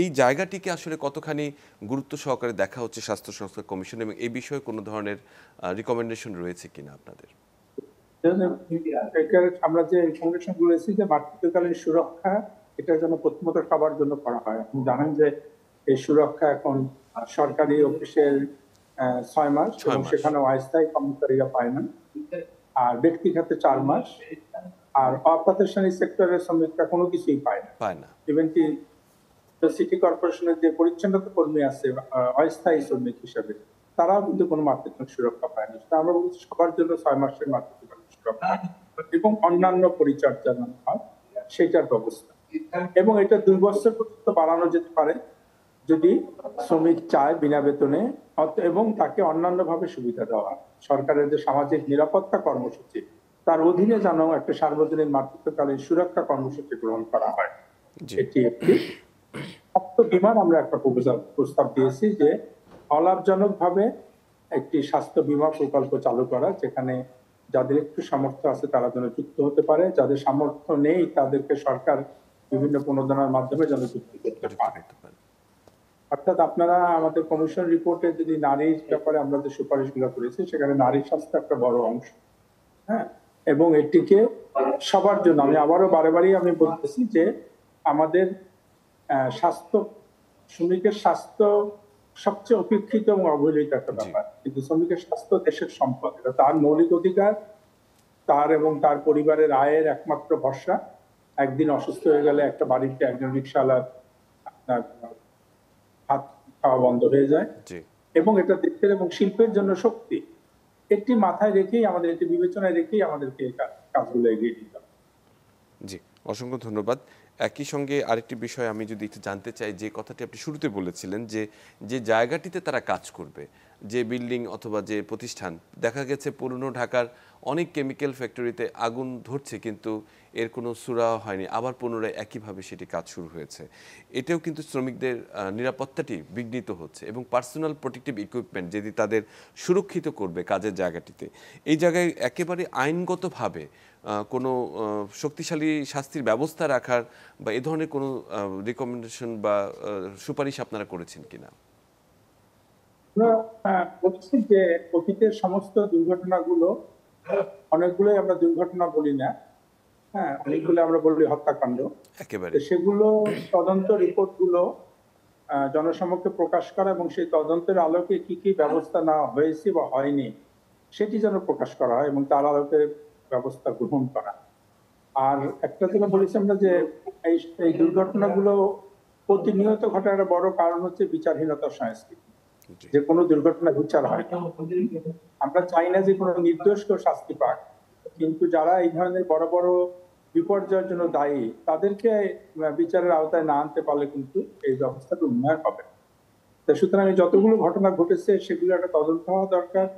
এই জায়গাটিকে আসলে কতখানি গুরুত্ব সহকারে দেখা হচ্ছে স্বাস্থ্য সংস্থা কমিশন, এবং এই বিষয়ে কোনো ধরনের রিকমেন্ডেশন রয়েছে কিনা আপনাদের? আমরা যে রিকমেন্ডেশন বলেছি যে মাতৃত্বকালীন সুরক্ষা, এটা যেন প্রথমত সবার জন্য করা হয়। আপনি জানেন যে এই সুরক্ষা এখন সরকারি অফিসের 6 মাস এবং সেখানে অস্থায়ী কর্মচারীরা পায় না, আর ব্যক্তি খাতে 4 মাস, আর অপ্রাতিষ্ঠানিক সেক্টরের শ্রমিকরা কোনো কিছুই পায় না। ইভেন কি সিটি কর্পোরেশনের যে পরিচ্ছন্নতা কর্মী আছে অস্থায়ী শ্রমিক হিসাবে, তারাও কিন্তু কোনো মাতৃত্ব সুরক্ষা পায় না। আমরা বলছি সবার জন্য 6 মাসের মাতৃত্বকালীন সুরক্ষা এবং অন্যান্য পরিচর্যা হয় সেটার ব্যবস্থা, এবং এটা 2 বছর পর্যন্ত বাড়ানো যেতে পারে যদি শ্রমিক চায় বিনা বেতনে, এবং তাকে অন্যান্য ভাবে সুবিধা দেওয়া। সরকারের যে সামাজিক নিরাপত্তা কর্মসূচি, তার অধীনে যেন একটা সার্বজনীন মাতৃত্বকালীন সুরক্ষা কর্মসূচি গ্রহণ করা হয়। এটি একটি স্বাস্থ্য বীমার আমরা একটা প্রস্তাব দিয়েছি যে অলাভজনক ভাবে একটি স্বাস্থ্য বীমা প্রকল্প চালু করা, যেখানে যাদের একটু সামর্থ্য আছে তারা যেন যুক্ত হতে পারে, যাদের সামর্থ্য নেই তাদেরকে সরকার বিভিন্ন প্রণোদনার মাধ্যমে যেন যুক্ত করতে পারে। অর্থাৎ আপনারা আমাদের কমিশন রিপোর্টে যদি নারীর ব্যাপারে আমরা যে সুপারিশগুলো করেছি সেখানে নারী স্বাস্থ্য একটা বড় অংশ, হ্যাঁ, এবং এটিকে সবার জন্য, আমি আবারও বারেবারই আমি বলতেছি যে আমাদের স্বাস্থ্য শ্রমিকের স্বাস্থ্য সবচেয়ে উপেক্ষিত এবং অবহেলিত একটা ব্যাপার, কিন্তু শ্রমিকের স্বাস্থ্য দেশের সম্পদ, এটা তার মৌলিক অধিকার, তার এবং তার পরিবারের আয়ের একমাত্র ভরসা। একদিন অসুস্থ হয়ে গেলে একটা বাড়িতে একজন রিক্সাওয়ালার আপনার হাত খাওয়া বন্ধ হয়ে যায়, জি এবং এটা দেশের এবং শিল্পের জন্য শক্তি। একটি মাথায় রেখেই আমাদের, একটি বিবেচনায় রেখেই আমাদেরকে এই কাজগুলো এগিয়ে দিতে হবে। জি, অসংখ্য ধন্যবাদ। একই সঙ্গে আরেকটি বিষয় আমি যদি একটু জানতে চাই, যে কথাটি আপনি শুরুতে বলেছিলেন যে যে জায়গাটিতে তারা কাজ করবে, যে বিল্ডিং অথবা যে প্রতিষ্ঠান, দেখা গেছে পুরনো ঢাকার অনেক কেমিক্যাল ফ্যাক্টরিতে আগুন ধরছে কিন্তু এর কোনো সুরাহা হয়নি, আবার পুনরায় একইভাবে সেটি কাজ শুরু হয়েছে। এতেও কিন্তু শ্রমিকদের নিরাপত্তাটি বিঘ্নিত হচ্ছে, এবং পার্সোনাল প্রোটেক্টিভ ইকুইপমেন্ট যেটি তাদের সুরক্ষিত করবে কাজের জায়গাটিতে, এই জায়গায় একেবারে আইনগতভাবে কোনো শক্তিশালী শাস্তির ব্যবস্থা রাখার বা এ ধরনের কোনো রিকমেন্ডেশন বা সুপারিশ আপনারা করেছেন কিনা? আমরা বলছি যে অতীতের সমস্ত দুর্ঘটনাগুলো, অনেকগুলোই আমরা দুর্ঘটনা বলি না, হ্যাঁ, অনেকগুলো আমরা বলি হত্যাকাণ্ড। একেবারে তো সেগুলো তদন্ত রিপোর্ট গুলো জনসমক্ষে প্রকাশ করা এবং সেই তদন্তের আলোকে কি কি ব্যবস্থা নেওয়া হয়েছে বা হয়নি সেটি যেন প্রকাশ করা হয় এবং তার আলোকে ব্যবস্থা গ্রহণ করা। আর একটা যেটা বলেছি আমরা যে এই এই দুর্ঘটনাগুলো প্রতিনিয়ত ঘটার একটা বড় কারণ হচ্ছে বিচারহীনতার সংস্কৃতি, জি যে কোনো দুর্ঘটনা বিচার হয় না। আমরা চাই না যে কোনো নির্দোষ কেউ শাস্তি পাক, কিন্তু যারা এই ধরনের বড় বড় বিপর্যয়ের জন্য দায়ী তাদেরকে বিচারের আওতায় না আনতে পারলে কিন্তু এই ব্যবস্থাটা উন্নয়ন হবে না। তো সুতরাং এই যতগুলো ঘটনা ঘটেছে সেগুলো একটা তদন্ত হওয়া দরকার,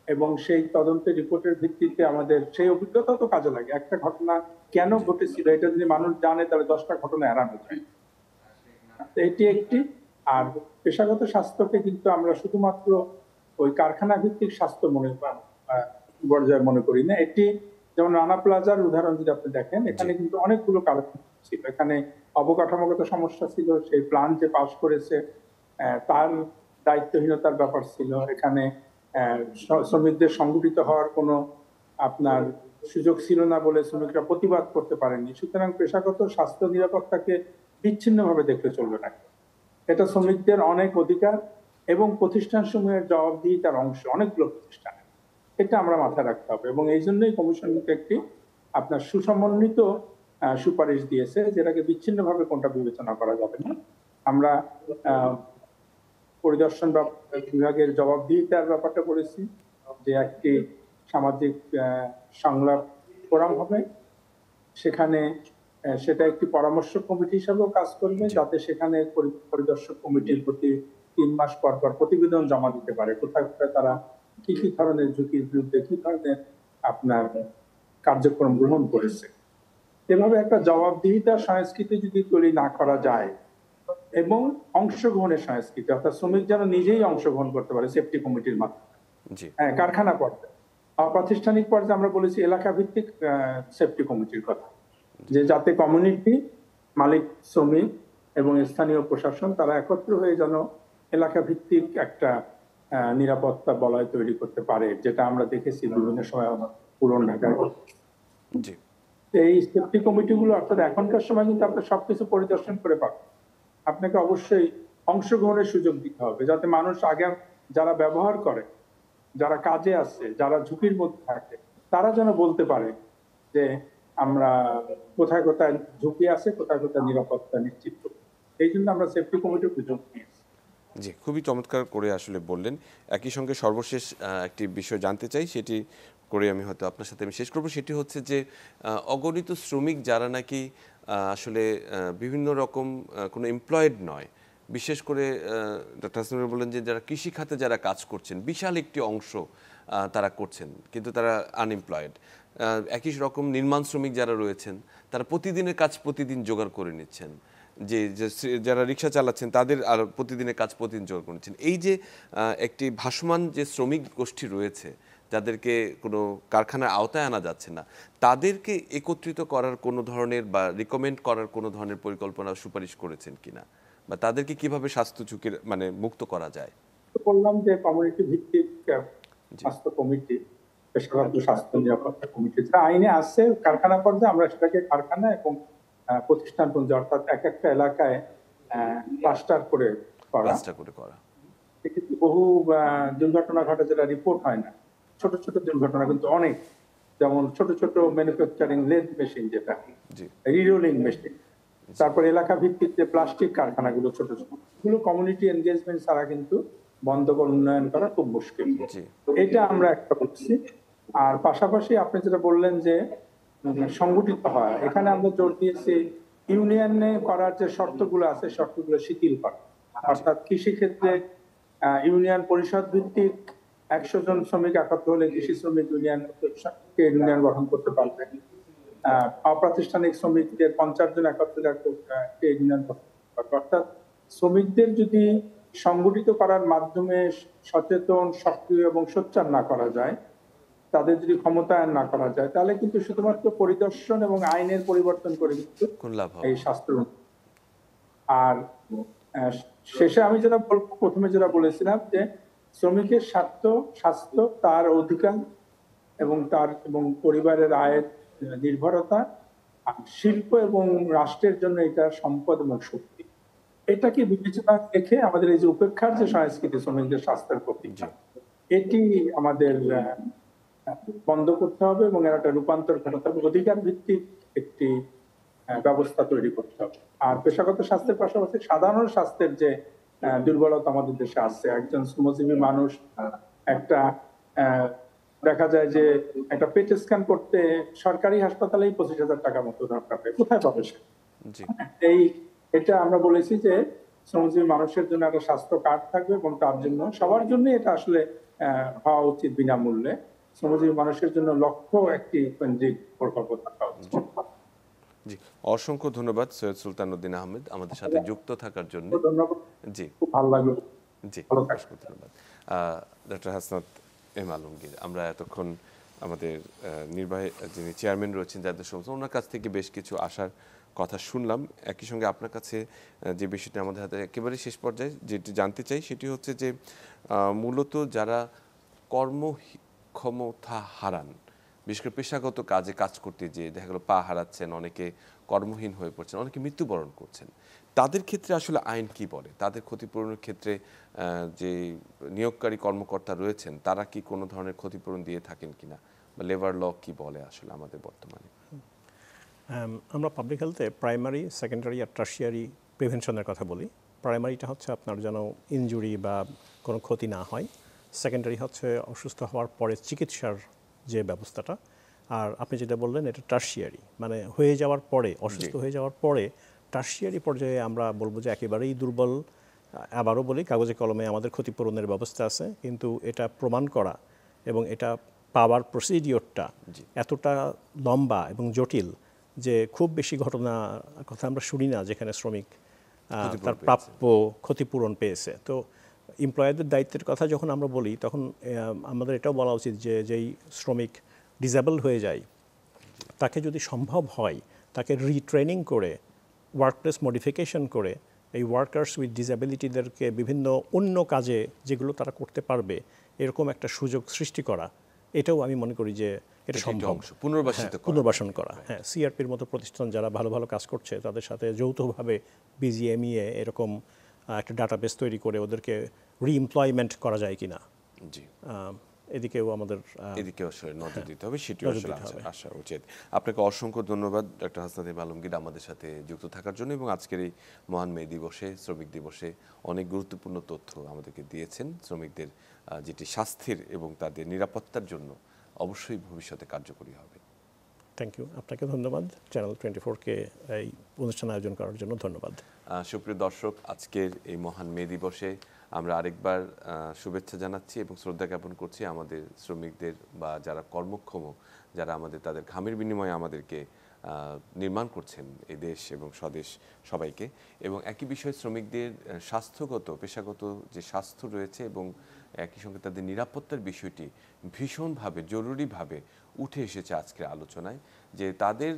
এবং সেই তদন্তের রিপোর্টের ভিত্তিতে আমাদের সেই অভিজ্ঞতা তো কাজে লাগে। একটা ঘটনা কেন ঘটেছিল এটা যদি মানুষ জানে তাহলে 10টা ঘটনা এড়ানো যায়। এটি একটি। আর পেশাগত স্বাস্থ্যকে কিন্তু আমরা শুধুমাত্র ওই কারখানা ভিত্তিক স্বাস্থ্য পর্যায়ে মনে করি না। এটি যেমন রানা প্লাজার উদাহরণ যদি আপনি দেখেন, এখানে কিন্তু অনেকগুলো কারণ ছিল। এখানে অবকাঠামোগত সমস্যা ছিল, সেই প্ল্যান যে পাস করেছে তার দায়িত্বহীনতার ব্যাপার ছিল, এখানে শ্রমিকদের সংগঠিত হওয়ার কোনো আপনার সুযোগ ছিল না বলে শ্রমিকরা প্রতিবাদ করতে পারেননি। সুতরাং পেশাগত স্বাস্থ্য নিরাপত্তাকে বিচ্ছিন্নভাবে দেখলে চলবে না। এটা শ্রমিকদের অনেক অধিকার এবং প্রতিষ্ঠান সমূহের জবাবদিহিতার অংশ, অনেকগুলো প্রতিষ্ঠানে। এটা আমরা মাথায় রাখতে হবে, এবং এই জন্যই কমিশন একটি আপনার সুসমন্বিত সুপারিশ দিয়েছে, যেটাকে বিচ্ছিন্নভাবে কোনটা বিবেচনা করা যাবে না। আমরা পরিদর্শন বিভাগের জবাবদিহিতার ব্যাপারটা করেছি, যে একটি সামাজিক সংলাপ ফোরাম হবে, সেখানে সেটা একটি পরামর্শ কমিটি হিসাবেও কাজ করবে, যাতে সেখানে পরিদর্শক কমিটির প্রতি 3 মাস পর পর প্রতিবেদন জমা দিতে পারে, কোথায় কোথায় তারা কি কি ধরনের ঝুঁকির বিরুদ্ধে কি ধরনের আপনার কার্যক্রম গ্রহণ করেছে। এভাবে একটা জবাবদিহিতার সংস্কৃতি যদি তৈরি না করা যায় এবং অংশগ্রহণের সংস্কৃতি, অর্থাৎ শ্রমিক যেন নিজেই অংশগ্রহণ করতে পারে সেফটি কমিটির মাধ্যমে, হ্যাঁ, কারখানা পর্যায়ে, প্রাতিষ্ঠানিক পর্যায়ে আমরা বলেছি এলাকা ভিত্তিক সেফটি কমিটির কথা, যে যাতে কমিউনিটি, মালিক, শ্রমিক এবং স্থানীয় প্রশাসন তারা একত্র হয়ে যেন এলাকা ভিত্তিক একটা নিরাপত্তা বলয় তৈরি করতে পারে, যেটা আমরা দেখেছি বিভিন্ন সময় পুরনো ঢাকায়। এই সেফটি কমিটিগুলো অর্থাৎ এখনকার সময় কিন্তু আপনি সবকিছু পরিদর্শন করে পাবেন, আপনাকে অবশ্যই অংশগ্রহণের সুযোগ দিতে হবে, যাতে মানুষ আগে যারা ব্যবহার করে, যারা কাজে আসছে, যারা ঝুঁকির মধ্যে থাকে, তারা যেন বলতে পারে যে আমরা কোথায় কোথায় ঝুঁকি আছে, কোথায় কোথায় নিরাপত্তা নিশ্চিত করব। এই জন্য আমরা সেফটি কমিটির সুযোগ নিয়েছি। জি, খুবই চমৎকার করে আসলে বললেন। একই সঙ্গে সর্বশেষ একটি বিষয় জানতে চাই, সেটি করে আমি হয়তো আপনার সাথে আমি শেষ করব। সেটি হচ্ছে যে অগণিত শ্রমিক যারা নাকি আসলে বিভিন্ন রকম কোনো এমপ্লয়েড নয়, বিশেষ করে ডক্টর হাসানুর বললেন যে যারা কৃষি খাতে যারা কাজ করছেন, বিশাল একটি অংশ তারা করছেন কিন্তু তারা আনএমপ্লয়েড। একই রকম নির্মাণ শ্রমিক যারা রয়েছেন তারা প্রতিদিনের কাজ প্রতিদিন জোগাড় করে নিচ্ছেন, যে যারা রিক্সা চালাচ্ছেন তাদের আর প্রতিদিনের কাজ প্রতিদিন জোগাড় করে নিচ্ছেন। এই যে একটি ভাসমান যে শ্রমিক গোষ্ঠী রয়েছে, যাদেরকে কোনো কারখানার আওতায় আনা যাচ্ছে না, তাদেরকে একত্রিত করার কোনো ধরনের বা রিকমেন্ড করার কোনো ধরনের পরিকল্পনা সুপারিশ করেছেন কিনা, বা তাদেরকে কিভাবে স্বাস্থ্য ঝুঁকির মানে মুক্ত করা যায়? বললাম যে কমিউনিটি ভিত্তিক স্বাস্থ্য কমিটি, পেশাগত স্বাস্থ্য নিরাপত্তা কমিটি, যেটা আইনে আছে কারখানা পর্যায়ে, আমরা সেটাকে কারখানা এবং প্রতিষ্ঠান পর্যায়ে, অর্থাৎ এক একটা এলাকায় ক্লাস্টার করে করা। কিন্তু বহু দুর্ঘটনা ঘটে যেটা রিপোর্ট হয় না। ছোট ছোট দুর্ঘটনা কিন্তু অনেক, যেমন ছোট ছোট ম্যানুফ্যাকচারিং লেদ মেশিন, যেটা জি রিরোলিং মেশিন, জি তারপর এলাকা ভিত্তিক যে প্লাস্টিক কারখানাগুলো ছোট ছোট, এগুলো কমিউনিটি এনগেজমেন্ট ছাড়া কিন্তু বন্ধ করে উন্নয়ন করা খুব মুশকিল। জি এটা আমরা একটা বলছি। আর পাশাপাশি আপনি যেটা বললেন যে সংগঠিত হয়, এখানে আমরা জোর দিয়েছি ইউনিয়নে করার যে শর্তগুলো আছে শর্তগুলো শিথিল করা। অর্থাৎ কৃষি ক্ষেত্রে ইউনিয়ন পরিষদ ভিত্তিক 100 জন শ্রমিক একাত্র হলে কৃষি শ্রমিক ইউনিয়ন গঠন করতে পারবে। অপ্রাতিষ্ঠানিক শ্রমিকদের 50 জন একাত্তর ইউনিয়ন গঠন করতে পারবে। অর্থাৎ শ্রমিকদের যদি সংগঠিত করার মাধ্যমে সচেতন, সক্রিয় এবং সোচ্চার না করা যায়, তাদের যদি ক্ষমতায়ন না করা যায়, তাহলে কিন্তু শুধুমাত্র পরিদর্শন এবং আইনের পরিবর্তন করে কিন্তু কোন লাভ হবে? এই স্বাস্থ্য। আর আহ, শেষে আমি যেটা বলবো, প্রথমে যেটা বলেছিলাম যে শ্রমিকের স্বাস্থ্য তার অধিকার এবং পরিবারের আয়ের নির্ভরতা, আর শিল্প এবং রাষ্ট্রের জন্য এটা সম্পদ এবং শক্তি। এটাকে বিবেচনা রেখে আমাদের এই যে উপেক্ষার যে সংস্কৃতি শ্রমিকদের স্বাস্থ্যের প্রতি, জি এটি আমাদের বন্ধ করতে হবে এবং এর একটা রূপান্তর ঘটাতে হবে, অধিকার ভিত্তিক একটি ব্যবস্থা তৈরি করতে হবে। আর পেশাগত স্বাস্থ্যের পাশাপাশি সাধারণ স্বাস্থ্যের যে দুর্বলতা আমাদের দেশে আছে, একজন শ্রমজীবী মানুষ একটা দেখা যায় যে একটা পেট স্ক্যান করতে সরকারি হাসপাতালেই 25,000 টাকা মতো দরকার হয়, কোথায় পাবে সে? জি এই এটা আমরা বলেছি যে শ্রমজীবী মানুষের জন্য একটা স্বাস্থ্য কার্ড থাকবে এবং তার জন্য সবার জন্য এটা আসলে হওয়া উচিত বিনামূল্যে। শ্রমজীবী মানুষের জন্য লক্ষ্য একটি কেন্দ্রিক প্রকল্প থাকা উচিত। জি অসংখ্য ধন্যবাদ সৈয়দ সুলতান উদ্দিন আহমেদ আমাদের সাথে যুক্ত থাকার জন্য। ধন্যবাদ, জি খুব ভালো লাগলো। জি ভালো থাকবেন। অসংখ্য ধন্যবাদ ডক্টর হাসনাত এম আলমগীর। আমরা এতক্ষণ আমাদের নির্বাহী যিনি চেয়ারম্যান রয়েছেন যাদের সমস্ত, ওনার কাছ থেকে বেশ কিছু আশার কথা শুনলাম। একই সঙ্গে আপনার কাছে যে বিষয়টি আমাদের হাতে একেবারে শেষ পর্যায়ে যেটি জানতে চাই সেটি হচ্ছে যে মূলত যারা কর্মক্ষমতা হারান, বিশেষ করে পেশাগত কাজে কাজ করতে যেয়ে দেখা গেল পা হারাচ্ছেন, অনেকে কর্মহীন হয়ে পড়ছেন, অনেকে মৃত্যুবরণ করছেন, তাদের ক্ষেত্রে আসলে আইন কি বলে? তাদের ক্ষতিপূরণের ক্ষেত্রে যে নিয়োগকারী কর্মকর্তা রয়েছেন তারা কি কোনো ধরনের ক্ষতিপূরণ দিয়ে থাকেন কিনা, বা লেবার ল কি বলে আসলে আমাদের বর্তমানে? আমরা পাবলিক হেলথে প্রাইমারি, সেকেন্ডারি আর টার্সিয়ারি প্রিভেনশনের কথা বলি। প্রাইমারিটা হচ্ছে আপনার যেন ইনজুরি বা কোনো ক্ষতি না হয়। সেকেন্ডারি হচ্ছে অসুস্থ হওয়ার পরে চিকিৎসার যে ব্যবস্থাটা। আর আপনি যেটা বললেন এটা টার্সিয়ারি, মানে হয়ে যাওয়ার পরে, অসুস্থ হয়ে যাওয়ার পরে টার্সিয়ারি পর্যায়ে আমরা বলবো যে একেবারেই দুর্বল। আবারও বলি, কাগজে কলমে আমাদের ক্ষতিপূরণের ব্যবস্থা আছে, কিন্তু এটা প্রমাণ করা এবং এটা পাওয়ার প্রসিডিওরটা এতটা লম্বা এবং জটিল যে খুব বেশি ঘটনা কথা আমরা শুনি না যেখানে শ্রমিক তার প্রাপ্য ক্ষতিপূরণ পেয়েছে। তো এমপ্লয়ারদের দায়িত্বের কথা যখন আমরা বলি তখন আমাদের এটাও বলা উচিত যে যেই শ্রমিক ডিসেবল হয়ে যায় তাকে যদি সম্ভব হয় তাকে রিট্রেনিং করে, ওয়ার্কপ্লেস মডিফিকেশন করে এই ওয়ার্কার্স উইথ ডিসেবিলিটিদেরকে বিভিন্ন অন্য কাজে যেগুলো তারা করতে পারবে এরকম একটা সুযোগ সৃষ্টি করা, এটাও আমি মনে করি যে এটা সম্ভব। পুনর্বাসন করা, হ্যাঁ। সিআরপির মতো প্রতিষ্ঠান যারা ভালো ভালো কাজ করছে তাদের সাথে যৌথভাবে বিজিএমইএ এরকম একটা ডাটাবেস তৈরি করে ওদেরকে রিএমপ্লয়মেন্ট করা যায় কিনা, জি এদিকেও আমাদের আসলে নজর দিতে হবে, সেটিও আসলে আসা উচিত। আপনাকে অসংখ্য ধন্যবাদ ডক্টর হাসনাত এম আলমগীর আমাদের সাথে যুক্ত থাকার জন্য, এবং আজকের এই মহান মে দিবসে, শ্রমিক দিবসে অনেক গুরুত্বপূর্ণ তথ্য আমাদেরকে দিয়েছেন। শ্রমিকদের যেটি স্বাস্থ্যের এবং তাদের নিরাপত্তার জন্য অবশ্যই ভবিষ্যতে কার্যকরী হবে। থ্যাংক ইউ, আপনাকে ধন্যবাদ। চ্যানেল 24কে এই অনুষ্ঠান আয়োজন করার জন্য ধন্যবাদ। সুপ্রিয় দর্শক, আজকের এই মহান মে দিবসে আমরা আরেকবার শুভেচ্ছা জানাচ্ছি এবং শ্রদ্ধা জ্ঞাপন করছি আমাদের শ্রমিকদের, বা যারা কর্মক্ষম, যারা তাদের ঘামের বিনিময়ে আমাদেরকে নির্মাণ করছেন এই দেশ এবং স্বদেশ, সবাইকে। এবং একই বিষয়ে শ্রমিকদের স্বাস্থ্যগত, পেশাগত যে স্বাস্থ্য রয়েছে এবং একই সঙ্গে তাদের নিরাপত্তার বিষয়টি ভীষণভাবে জরুরিভাবে উঠে এসেছে আজকের আলোচনায়, যে তাদের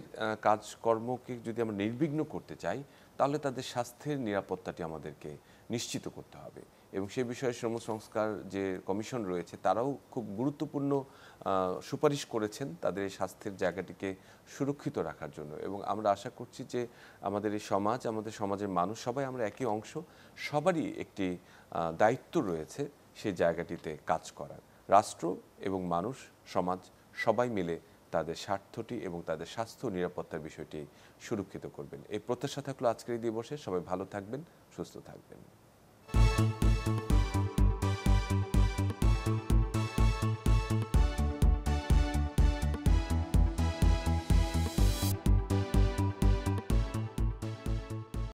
কাজকর্মকে যদি আমরা নির্বিঘ্ন করতে চাই তাহলে তাদের স্বাস্থ্যের নিরাপত্তাটি আমাদেরকে নিশ্চিত করতে হবে। এবং সে বিষয়ে শ্রম সংস্কার যে কমিশন রয়েছে তারাও খুব গুরুত্বপূর্ণ সুপারিশ করেছেন তাদের এই স্বাস্থ্যের জায়গাটিকে সুরক্ষিত রাখার জন্য। এবং আমরা আশা করছি যে আমাদের এই সমাজ, আমাদের সমাজের মানুষ সবাই আমরা একই অংশ, সবারই একটি দায়িত্ব রয়েছে সেই জায়গাটিতে কাজ করার। রাষ্ট্র এবং মানুষ, সমাজ সবাই মিলে তাদের স্বার্থটি এবং তাদের স্বাস্থ্য নিরাপত্তার বিষয়টি সুরক্ষিত করবেন। এই প্রত্যাশা থাকলো আজকের এই দিবসে। সবাই ভালো থাকবেন, সুস্থ থাকবেন।